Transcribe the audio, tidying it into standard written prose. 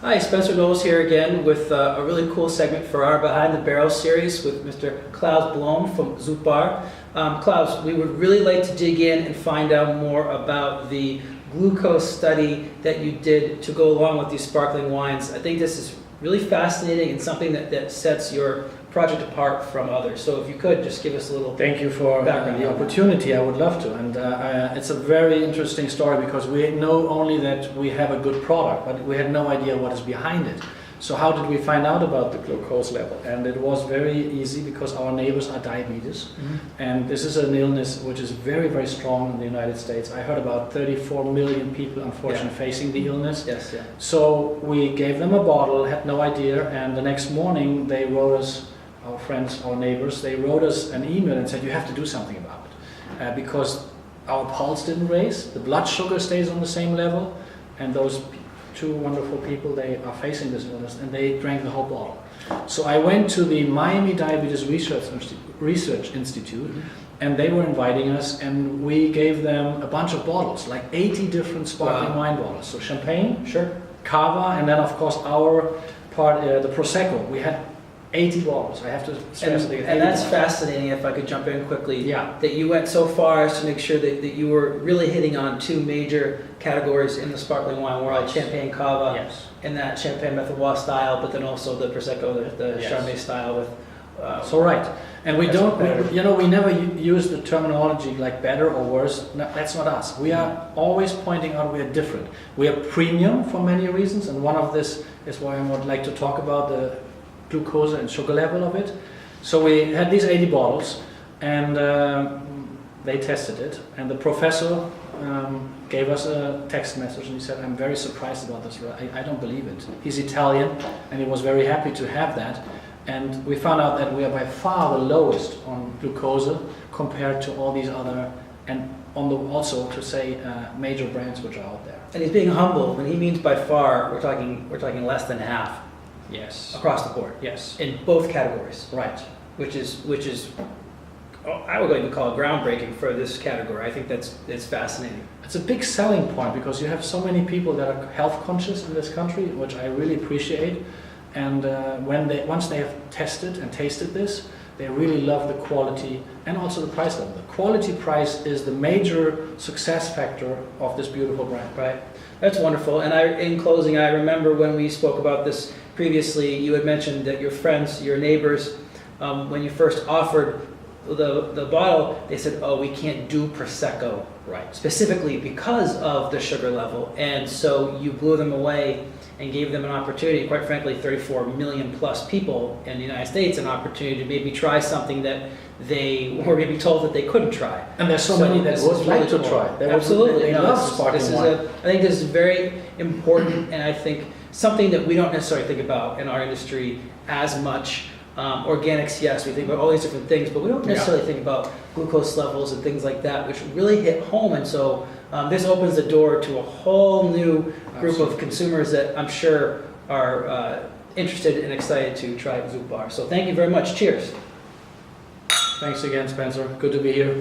Hi, Spencer Knowles here again with a really cool segment for our Behind the Barrel series with Mr. Claus Blohm from SYLTBAR. Klaus, we would really like to dig in and find out more about the glucose study that you did to go along with these sparkling wines. I think this is really fascinating and something that sets your project apart from others. So if you could just give us a little Thank you for the opportunity. I would love to. And it's a very interesting story because we know only that we have a good product, but we had no idea what is behind it. So how did we find out about the glucose level? And it was very easy because our neighbors are diabetes. And this is an illness which is very, very strong in the United States. I heard about 34 million people, unfortunately, facing the illness. Yes, yeah. So we gave them a bottle, had no idea, and the next morning they wrote us, our friends, our neighbors, they wrote us an email and said, you have to do something about it. Because our pulse didn't raise, the blood sugar stays on the same level, and those two wonderful people, they are facing this illness, and they drank the whole bottle. So I went to the Miami Diabetes Research Institute, and they were inviting us, and we gave them a bunch of bottles, like 80 different sparkling wine bottles. So champagne, cava, and then of course our part, the Prosecco. We had 80 bottles. I have to stress it. And that's fascinating, if I could jump in quickly, Yeah. that you went so far as to make sure that you were really hitting on two major categories in the sparkling wine world, champagne cava, Yes. and that champagne methoir style, but then also the Prosecco, the Yes. Chardonnay style with... So right. And we That's don't, better. we never use the terminology like better or worse. No, that's not us. We are always pointing out we are different. We are premium for many reasons, and one of this is why I would like to talk about the glucose and sugar level of it. So we had these 80 bottles, and they tested it, and the professor gave us a text message, and he said, I'm very surprised about this. I don't believe it. He's Italian, and he was very happy to have that. And we found out that we are by far the lowest on glucose compared to all these other, and on the, also to say major brands which are out there. And he's being humble. When he means by far, we're talking less than half. Yes. Across the board. Yes. In both categories. Right. Which is, I would even call it groundbreaking for this category. I think it's fascinating. It's a big selling point because you have so many people that are health conscious in this country, which I really appreciate. And once they have tested and tasted this, they really love the quality and also the price level. The quality price is the major success factor of this beautiful brand. Right. That's wonderful. And in closing, I remember when we spoke about this previously, you had mentioned that your friends, your neighbors, when you first offered the bottle, they said, oh, we can't do Prosecco, Right. specifically because of the sugar level. And so you blew them away and gave them an opportunity, quite frankly, 34 million plus people in the United States, an opportunity to maybe try something that they were maybe told that they couldn't try. And there's so many that would like to try. Absolutely. They love sparkling wine. I think this is very important, and I think something that we don't necessarily think about in our industry as much. Organics, yes, we think about all these different things, but we don't necessarily think about glucose levels and things like that, which really hit home. And so this opens the door to a whole new group of consumers that I'm sure are interested and excited to try SYLTBAR. So thank you very much. Cheers. Thanks again, Spencer. Good to be here.